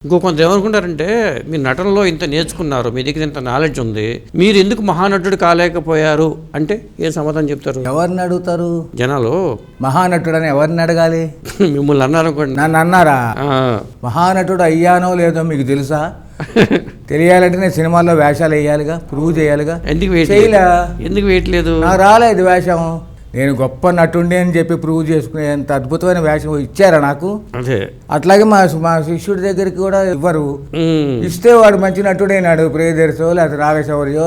కొందరు ఏమనుకుంటారంటే మీరు నటనలో ఇంత నేర్చుకున్నారు, మీ దగ్గర ఇంత నాలెడ్జ్ ఉంది, మీరు ఎందుకు మహానటుడు కాలేకపోయారు అంటే ఏం సమాధానం చెప్తారు? ఎవరిని అడుగుతారు జనాలు? మహానటుడు అని ఎవరిని అడగాలి? మిమ్మల్ని అన్నారనుకోండి. నన్ను అన్నారా? మహానటుడు అయ్యానో లేదో మీకు తెలుసా? తెలియాలంటే నేను సినిమాల్లో వేషాలు వేయాలిగా, ప్రూవ్ చేయాలిగా. ఎందుకు వేయట్లేదు? నాకు రాలేదు వేషం. నేను గొప్ప నటుండి అని చెప్పి ప్రూవ్ చేసుకునేంత అద్భుతమైన వేషం ఇచ్చారా నాకు? అదే అట్లాగే మా శిష్యుడి దగ్గరికి కూడా ఇవ్వరు. ఇస్తే వాడు మంచి నటుడైనాడు, ప్రియదర్శో లేకపోతే రాఘశౌర్యో,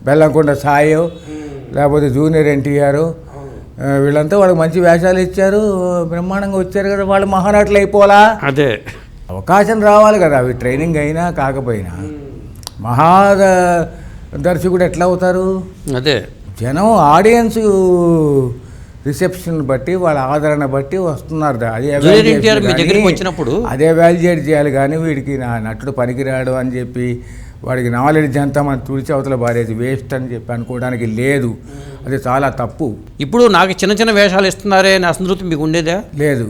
బెల్లంకొండ సాయో, లేకపోతే జూనియర్ ఎన్టీఆర్, వీళ్ళంతా వాళ్ళకి మంచి వేషాలు ఇచ్చారు, బ్రహ్మాండంగా వచ్చారు కదా, వాళ్ళు మహానటులు అయిపోలా. అదే అవకాశం రావాలి కదా, అవి ట్రైనింగ్ అయినా కాకపోయినా. దర్శకుడు ఎట్లా అవుతారు? అదే జనం ఆడియన్స్ రిసెప్షన్ బట్టి, వాళ్ళ ఆదరణ బట్టి వస్తున్నారు. అదే వాల్యుయేట్ చేయాలి. కానీ వీడికి నా నటుడు పనికిరాడు అని చెప్పి వాడికి నాలెడ్జ్ అంతా మన తుడిచి అవతల బారేది వేస్ట్ అని చెప్పి అనుకోవడానికి లేదు. అది చాలా తప్పు. ఇప్పుడు నాకు చిన్న చిన్న వేషాలు ఇస్తున్నారే నా అసంతృప్తి మీకు ఉండేదా? లేదు.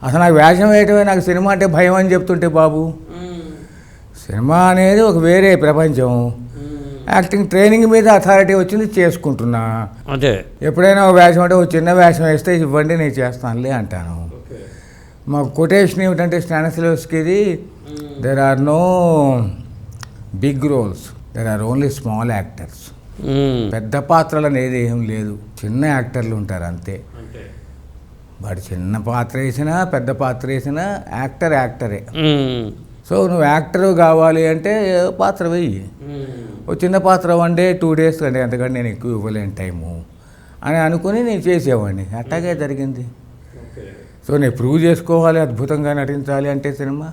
అసలు నాకు వేషం వేయటమే, నాకు సినిమా అంటే భయం అని చెప్తుంటే బాబు, సినిమా అనేది ఒక వేరే ప్రపంచం. యాక్టింగ్ ట్రైనింగ్ మీద అథారిటీ వచ్చింది, చేసుకుంటున్నా. అదే ఎప్పుడైనా ఒక వేషం అంటే ఒక చిన్న వేషం వేస్తే ఇవ్వండి నేను చేస్తానులే అంటాను. మా కొటేషన్ ఏమిటంటే స్టానిస్లావ్స్కీది, there are no big roles, there are only small actors. పెద్ద పాత్రలు అనేది ఏం లేదు, చిన్న యాక్టర్లు ఉంటారు అంతే. వాడు చిన్న పాత్ర వేసినా పెద్ద పాత్ర వేసినా యాక్టరే. సో నువ్వు యాక్టర్ కావాలి అంటే పాత్ర వెయ్యి. ఓ చిన్న పాత్ర 1 day 2 days అంటే అంతకంటే నేను ఎక్కువ ఇవ్వలేని టైము అని అనుకుని నేను చేసేవాడిని. అట్టాగే జరిగింది. సో నేను ప్రూవ్ చేసుకోవాలి, అద్భుతంగా నటించాలి అంటే సినిమా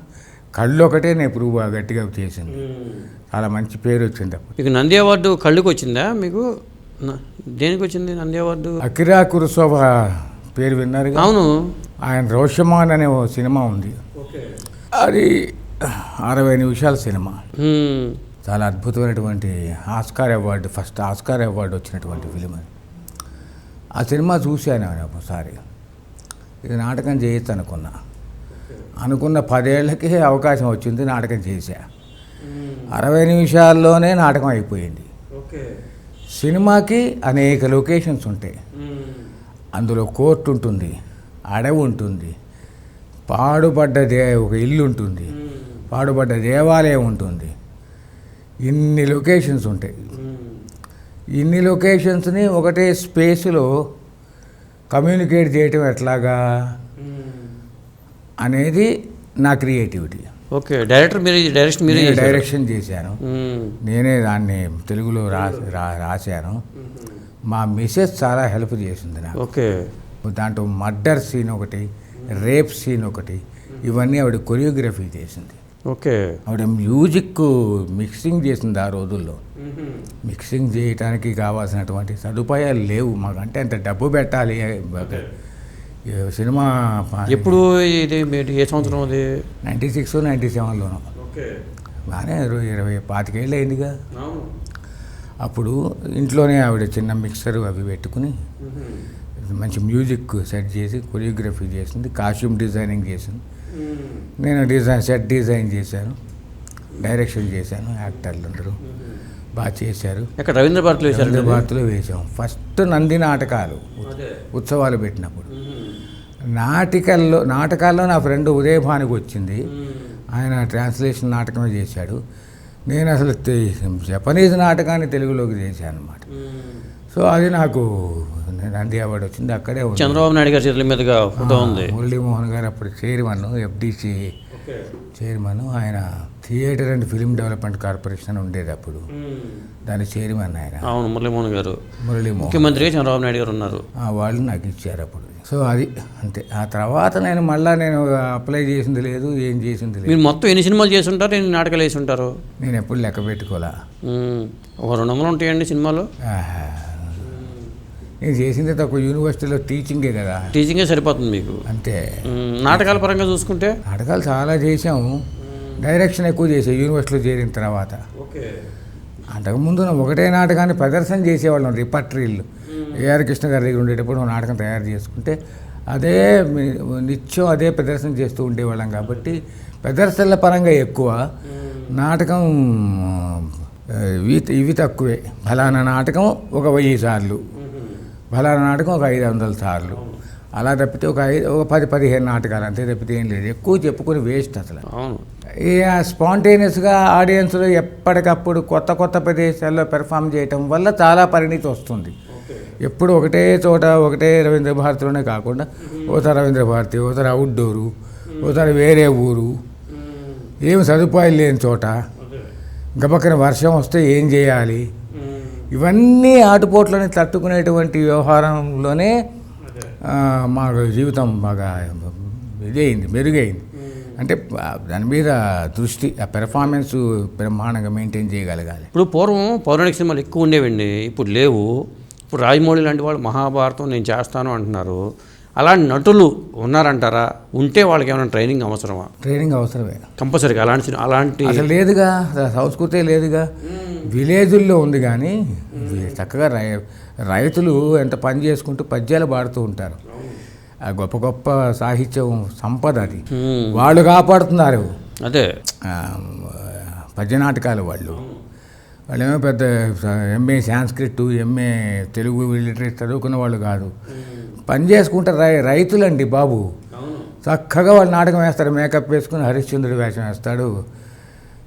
కళ్ళు ఒకటే నేను ప్రూవ్ గట్టిగా చేసింది. చాలా మంచి పేరు వచ్చింది. అప్పుడు మీకు నంది అవార్డు కళ్ళుకి వచ్చిందా? మీకు దేనికి వచ్చింది నంది అవార్డు? అకిరా కురోసావా పేరు విన్నారు? అవును. ఆయన రోషమాన్ అనే ఓ సినిమా ఉంది, అది 60 నిమిషాల సినిమా. చాలా అద్భుతమైనటువంటి Oscar award, first Oscar award వచ్చినటువంటి ఫిలిం అది. ఆ సినిమా చూశాను ఒకసారి. ఇది నాటకం చేయొచ్చు అనుకున్న 10 ఏళ్ళకి అవకాశం వచ్చింది, నాటకం చేశా. 60 నిమిషాల్లోనే నాటకం అయిపోయింది. సినిమాకి అనేక లొకేషన్స్ ఉంటాయి. అందులో కోర్టు ఉంటుంది, అడవి ఉంటుంది, పాడుపడ్డ ఒక ఇల్లు ఉంటుంది, పాడుపడ్డ దేవాలయం ఉంటుంది. ఇన్ని లొకేషన్స్ ఉంటాయి. ఇన్ని లొకేషన్స్ని ఒకటే స్పేస్లో కమ్యూనికేట్ చేయటం ఎట్లాగా అనేది నా క్రియేటివిటీ. ఓకే, డైరెక్షన్ చేశాను నేనే, దాన్ని తెలుగులో రాశాను. మా మిసెస్ చాలా హెల్ప్ చేసింది నాకు. ఓకే, దాంట్లో మర్డర్ సీన్ ఒకటి, రేప్ సీన్ ఒకటి, ఇవన్నీ ఆవిడ కొరియోగ్రఫీ చేసింది. ఓకే, ఆవిడ మ్యూజిక్ మిక్సింగ్ చేసింది. ఆ రోజుల్లో మిక్సింగ్ చేయడానికి కావాల్సినటువంటి సదుపాయాలు లేవు మాకు. అంటే అంత డబ్బు పెట్టాలి. సినిమా ఎప్పుడు ఇది ఏ సంవత్సరం? అది 96, 97లోనూ. బాగానే 25 ఏళ్ళు అయిందిగా. అప్పుడు ఇంట్లోనే ఆవిడ చిన్న మిక్సర్ అవి పెట్టుకుని మంచి మ్యూజిక్ సెట్ చేసి కొరియోగ్రఫీ చేసింది, కాస్ట్యూమ్ డిజైనింగ్ చేసింది. నేను సెట్ డిజైన్ చేశాను, డైరెక్షన్ చేశాను. యాక్టర్లు అందరూ బాగా చేశారు. రవీంద్ర భారతిలో వేసాం. ఫస్ట్ నంది నాటకాలు ఉత్సవాలు పెట్టినప్పుడు నాటకాల్లో నా ఫ్రెండ్ ఉదయభానికి వచ్చింది. ఆయన ట్రాన్స్లేషన్ నాటకమే చేశాడు. నేను అసలు జపనీస్ నాటకాన్ని తెలుగులోకి చేశాను అన్నమాట. సో అది నాకు నంది అవార్డు వచ్చింది. అక్కడే చంద్రబాబు నాయుడు గారి చేతుల మీదుగా ఫోటో ఉంది. మురళీమోహన్ గారు అప్పుడు చైర్మన్, FDC చైర్మన్. ఆయన theatre and film development corporation ఉండేది అప్పుడు, దాని చైర్మన్ ఆయన. అవును, మురళీమోహన్ గారు. ముఖ్యమంత్రి చంద్రబాబు నాయుడు గారు ఉన్నారు. వాళ్ళు నాకు ఇచ్చారు అప్పుడు. సో అది అంతే. ఆ తర్వాత నేను అప్లై చేసింది లేదు, ఏం చేసింది లేదు. మీరు మొత్తం ఎన్ని సినిమాలు చేసి ఉంటారు, ఎన్ని నాటకాలు వేసి ఉంటారు? నేను ఎప్పుడు లెక్క పెట్టుకోలే. ఒక 200 ఉంటాయండి సినిమాలు. నేను చేసింది తక్కువ. యూనివర్సిటీలో టీచింగే కదా, టీచింగే సరిపోతుంది మీకు అంతే. నాటకాల పరంగా చూసుకుంటే నాటకాలు చాలా చేసాము, డైరెక్షన్ ఎక్కువ చేసాం యూనివర్సిటీలో చేరిన తర్వాత. అంతకుముందు ఒకటే నాటకాన్ని ప్రదర్శన చేసేవాళ్ళం, రిపర్టరీలు. ఏఆర్ కృష్ణ గారి దగ్గర ఉండేటప్పుడు నాటకం తయారు చేసుకుంటే అదే నిత్యం అదే ప్రదర్శన చేస్తూ ఉండేవాళ్ళం. కాబట్టి ప్రదర్శనల పరంగా ఎక్కువ, నాటకం ఇవి తక్కువే. ఫలానా నాటకం ఒక 1000 సార్లు, ఫలానా నాటకం ఒక 500 సార్లు, అలా తప్పితే ఒక 10-15 నాటకాలు అంతే తప్పితే ఏం లేదు. ఎక్కువ చెప్పుకొని వేస్ట్ అసలు. ఇక స్పాంటేనియస్గా ఆడియన్స్లో ఎప్పటికప్పుడు కొత్త కొత్త ప్రదేశాల్లో పెర్ఫామ్ చేయటం వల్ల చాలా పరిణితి వస్తుంది. ఎప్పుడు ఒకటే చోట ఒకటే రవీంద్ర భారతిలోనే కాకుండా ఓసారి రవీంద్ర భారతి, ఓసారి అవుట్డోరు, ఓసారి వేరే ఊరు, ఏమి సదుపాయాలు లేని చోట, గబక్కన వర్షం వస్తే ఏం చేయాలి, ఇవన్నీ ఆటుపోట్లని తట్టుకునేటువంటి వ్యవహారంలోనే మా జీవితం బాగా ఇదైంది, మెరుగైంది. అంటే దాని మీద దృష్టి, ఆ పెర్ఫార్మెన్స్ బ్రహ్మాండంగా మెయింటైన్ చేయగలగాలి. ఇప్పుడు పూర్వం పౌరాణిక సినిమాలు ఎక్కువ ఉండేవండి, ఇప్పుడు లేవు. ఇప్పుడు రాజమౌళి లాంటి వాళ్ళు మహాభారతం నేను చేస్తాను అంటున్నారు. అలాంటి నటులు ఉన్నారంటారా? ఉంటే వాళ్ళకి ఏమైనా ట్రైనింగ్ అవసరమా? ట్రైనింగ్ అవసరమే కంపల్సరీగా. అలాంటి అసలు లేదుగా, సంస్కృతే లేదుగా. విలేజుల్లో ఉంది కానీ చక్కగా రైతులు ఎంత పని చేసుకుంటూ పద్యాలు పాడుతూ ఉంటారు. ఆ గొప్ప గొప్ప సాహిత్యం సంపద అది, వాళ్ళు కాపాడుతున్నారు. అదే పద్యనాటకాలు వాళ్ళేమో పెద్ద MA Sanskrit, MA Telugu literature చదువుకున్న వాళ్ళు కాదు. పని చేసుకుంటారు రైతులండి బాబు. చక్కగా వాళ్ళు నాటకం వేస్తారు, మేకప్ వేసుకుని హరిశ్చంద్రుడు వేషం వేస్తాడు.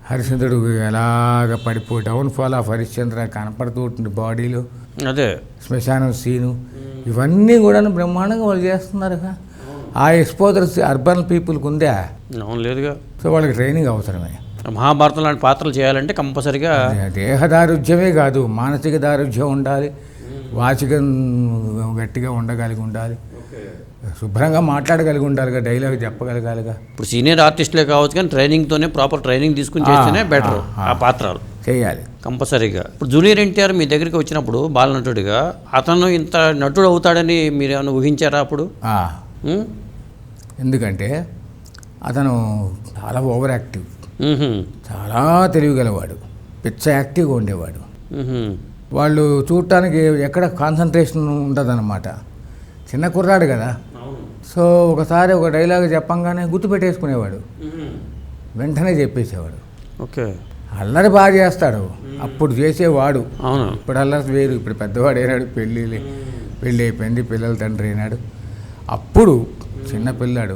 హరిశ్చంద్రుడు ఎలాగ పడిపోయి డౌన్ఫాల్ ఆఫ్ హరిశ్చంద్ర కనపడుతూ ఉంటుంది బాడీలో. అదే శ్మశానం సీను, ఇవన్నీ కూడా బ్రహ్మాండంగా వాళ్ళు చేస్తున్నారు. ఆ ఎక్స్పోజర్స్ అర్బన్ పీపుల్కి ఉందా? లేదుగా. సో వాళ్ళకి ట్రైనింగ్ అవసరమే. మహాభారతం లాంటి పాత్రలు చేయాలంటే కంపల్సరిగా దేహ దారుఢ్యమే కాదు, మానసిక దారుఢ్యం ఉండాలి, వాచికం గట్టిగా ఉండగలిగి ఉండాలి, శుభ్రంగా మాట్లాడగలిగి ఉండాలిగా, డైలాగ్ చెప్పగలగాలిగా. ఇప్పుడు సీనియర్ ఆర్టిస్టులే కావచ్చు కానీ ట్రైనింగ్తోనే ప్రాపర్ ట్రైనింగ్ తీసుకుని చేస్తేనే బెటర్ ఆ పాత్రలు చేయాలి కంపల్సరీగా. ఇప్పుడు జూనియర్ ఎన్టీఆర్ మీ దగ్గరికి వచ్చినప్పుడు బాలనటుడిగా అతను ఇంత నటుడు అవుతాడని మీరు ఏమైనా ఊహించారా అప్పుడు? ఎందుకంటే అతను చాలా ఓవర్ యాక్టివ్, చాలా తెలివిగలవాడు, పిచ్చ యాక్టివ్గా ఉండేవాడు. వాళ్ళు చూడటానికి ఎక్కడ కాన్సన్ట్రేషన్ ఉండదన్నమాట. చిన్న కుర్రాడు కదా, సో ఒకసారి ఒక డైలాగ్ చెప్పంగానే గుర్తుపెట్టేసుకునేవాడు, వెంటనే చెప్పేసేవాడు. ఓకే, అల్లరి బాగా చేస్తాడు, అప్పుడు చేసేవాడు. ఇప్పుడు అల్లరి వేరు, ఇప్పుడు పెద్దవాడు అయినాడు, పెళ్ళి అయిపోయింది, పిల్లల తండ్రి అయినాడు. అప్పుడు చిన్న పిల్లాడు,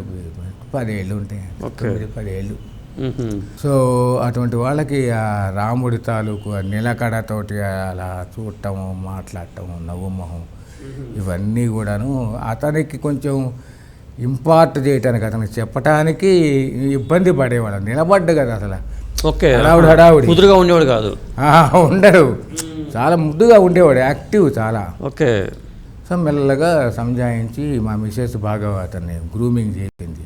10 ఏళ్ళు ఉంటాయి, 10 ఏళ్ళు. సో అటువంటి వాళ్ళకి ఆ రాముడి తాలూకు నిలకడతోటి అలా చూడటము, మాట్లాడటము, నవ్వు మొహం, ఇవన్నీ కూడాను అతనికి కొంచెం ఇంపార్ట్ చేయటానికి, అతనికి చెప్పటానికి ఇబ్బంది పడేవాడు. నిలబడ్డు కదా అసలు. ఓకే, హడావుడి ముద్దుగా ఉండేవాడు కాదు, ఉండడు, చాలా ముద్దుగా ఉండేవాడు, యాక్టివ్ చాలా. ఓకే. సో మెల్లగా సంజాయించి మా మిసెస్ బాగా అతన్ని గ్రూమింగ్ చేసింది.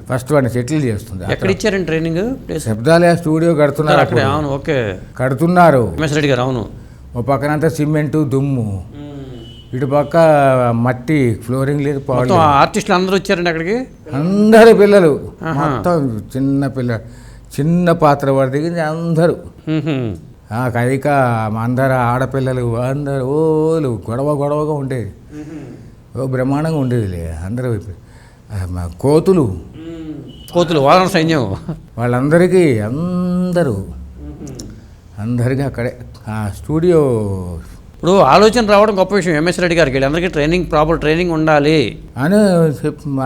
ఫస్ట్ వాడిని సెటిల్ చేస్తుంది. ఎక్కడ ఇచ్చారండి ట్రైనింగ్? శబ్దాలయ స్టూడియో కడుతున్నారు. అవును, ఓకే, కడుతున్నారు. ఎంఎస్ రెడ్డి గారు. అవును. ఓ పక్కనంతా సిమెంటు దుమ్ము, ఇటు పక్క మట్టి, ఫ్లోరింగ్ లేదు. ఆర్టిస్టులు అందరూ వచ్చారండి అక్కడికి, అందరు పిల్లలు, మొత్తం చిన్న పాత్ర వాడి దగ్గర అందరూ, కైక అందరు ఆడపిల్లలు అందరు ఓలు గొడవగా ఉండేది. ఓ బ్రహ్మాండంగా ఉండేదిలే. అందరూ కోతులు వానర సైన్యం, వాళ్ళందరికీ అందరికీ అక్కడే ఆ స్టూడియో. ఇప్పుడు ఆలోచన రావడం గొప్ప విషయం. ఎంఎస్ రెడ్డి గారికి వీళ్ళందరికీ ప్రాపర్ ట్రైనింగ్ ఉండాలి అని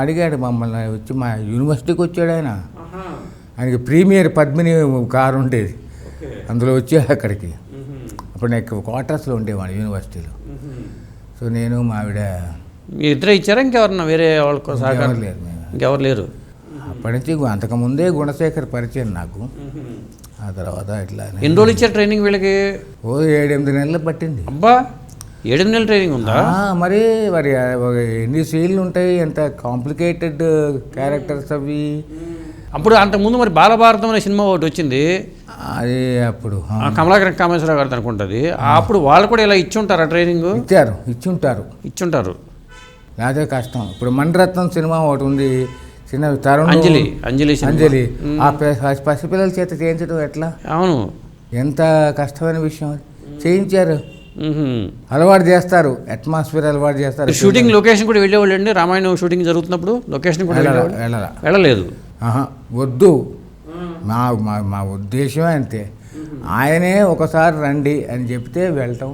అడిగాడు మమ్మల్ని. వచ్చి మా యూనివర్సిటీకి వచ్చాడు ఆయన. ఆయనకి ప్రీమియర్ పద్మిని కారు ఉండేది, అందులో వచ్చాడు అక్కడికి. అప్పుడు నాకు క్వార్టర్స్లో ఉండేవాడు యూనివర్సిటీలో. సో నేను మా ఆవిడ. మీ ఇద్దరే ఇచ్చారా ఇంకెవరన్నా వేరే వాళ్ళకు సహకారం? లేరు, ఇంకెవరు లేరు. అప్పటి నుంచి అంతకుముందే గుణశేఖర్ పరిచయం నాకు. ఆ తర్వాత ఇట్లా. ఎన్ని రోజులు ఇచ్చారు ట్రైనింగ్ వీళ్ళకి? 7-8 నెలలు పట్టింది. అబ్బా, 7 నెలల ట్రైనింగ్ ఉందా? మరి ఎన్ని సీన్లు ఉంటాయి, ఎంత కాంప్లికేటెడ్ క్యారెక్టర్స్ అవి. అప్పుడు అంతకుముందు మరి బాలభారతం అనే సినిమా ఒకటి వచ్చింది, అది అప్పుడు కమలాకర్ కామేశ్వరరావు గారు అనుకుంటుంది. అప్పుడు వాళ్ళు కూడా ఇలా ఇచ్చుంటారా ట్రైనింగ్? ఇచ్చుంటారు. లేకపోతే కష్టం. ఇప్పుడు మణిరత్నం సినిమా ఒకటి ఉంది, చిన్న తరుణ్, అంజలి, ఆ పసిపిల్లల చేత చేయించడం ఎట్లా? అవును, ఎంత కష్టమైన విషయం. చేయించారు, అలవాటు చేస్తారు, అట్మాస్ఫియర్ అలవాటు చేస్తారు. షూటింగ్ లొకేషన్ కూడా వెళ్ళేవాళ్ళు అండి? రామాయణం షూటింగ్ జరుగుతున్నప్పుడు లొకేషన్ కూడా వెళ్ళలేదు. వద్దు, మా మా మా ఉద్దేశమే అంతే. ఆయనే ఒకసారి రండి అని చెప్తే వెళ్ళటం.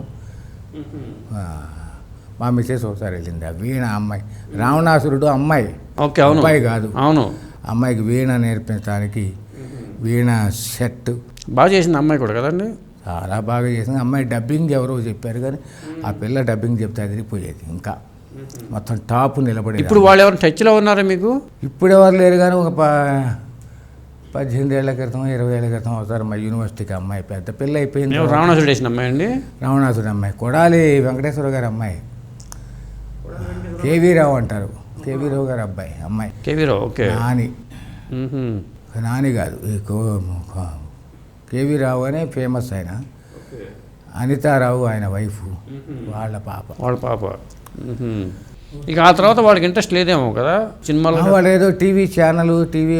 మా మిస్సెస్ ఒకసారి వెళ్ళింది. ఆ వీణ అమ్మాయి, రావణాసురుడు అమ్మాయి, ఓకే, అవును, అబ్బాయి కాదు, అవును. అమ్మాయికి వీణ నేర్పించడానికి వీణ సెట్ బాగా చేసింది అమ్మాయి కూడా కదండి. చాలా బాగా చేసింది అమ్మాయి. డబ్బింగ్ ఎవరో చెప్పారు కానీ ఆ పిల్ల డబ్బింగ్ చెప్తే అదిరిపోయేది. ఇంకా మొత్తం టాప్ నిలబడేది. ఇప్పుడు వాళ్ళు ఎవరు టచ్లో ఉన్నారా మీకు? ఇప్పుడు ఎవరు లేరు కానీ ఒక 18 ఏళ్ల క్రితం 20 ఏళ్ల క్రితం అవుతారు మా యూనివర్సిటీకి అమ్మాయి. పెద్ద పిల్ల అయిపోయింది. రావణాసురుడు వేసిన అమ్మాయి అండి. రావణాసురుడు అమ్మాయి, కొడాలి వెంకటేశ్వర గారి అమ్మాయి, కేవీ రావు అంటారు, కేవీ రావు గారి అమ్మాయి. కేవీ రావు, ఓకే. నాని, నాని కాదు, కేవీ రావు అనే ఫేమస్ ఆయన. అనితారావు ఆయన వైఫ్, వాళ్ళ పాప. ఇక ఆ తర్వాత వాళ్ళకి ఇంట్రెస్ట్ లేదేమో కదా సినిమాలో. వాళ్ళు ఏదో టీవీ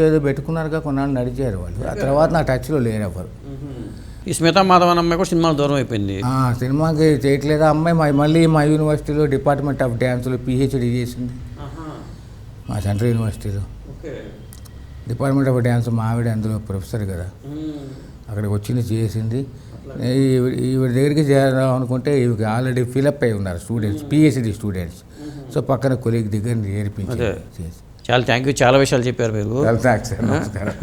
ఏదో పెట్టుకున్నారుగా, కొన్నాళ్ళు నడిచారు వాళ్ళు. ఆ తర్వాత నా టచ్లో లేరు ఎవరు. ఈ స్మితా మాధవన్ అమ్మాయి కూడా సినిమాలు దూరం అయిపోయింది. సినిమాకి చేయట్లేదు అమ్మాయి. మళ్ళీ మా యూనివర్సిటీలో డిపార్ట్మెంట్ ఆఫ్ డ్యాన్స్లో పిహెచ్డి చేసింది. మా సెంట్రల్ యూనివర్సిటీలో డిపార్ట్మెంట్ ఆఫ్ డ్యాన్స్, మా ఆవిడ అందులో ప్రొఫెసర్ కదా, అక్కడికి వచ్చింది చేసింది. ఈవిడ దగ్గరికి చేరాం అనుకుంటే ఇవి ఆల్రెడీ ఫిలప్ అయి ఉన్నారు స్టూడెంట్స్, పిహెచ్డి స్టూడెంట్స్. సో పక్కన కొలీగ్ దగ్గర నేర్పించి. చాలా థ్యాంక్ యూ, చాలా విషయాలు చెప్పారు మీరు. చాలా థ్యాంక్స్, నమస్కారం.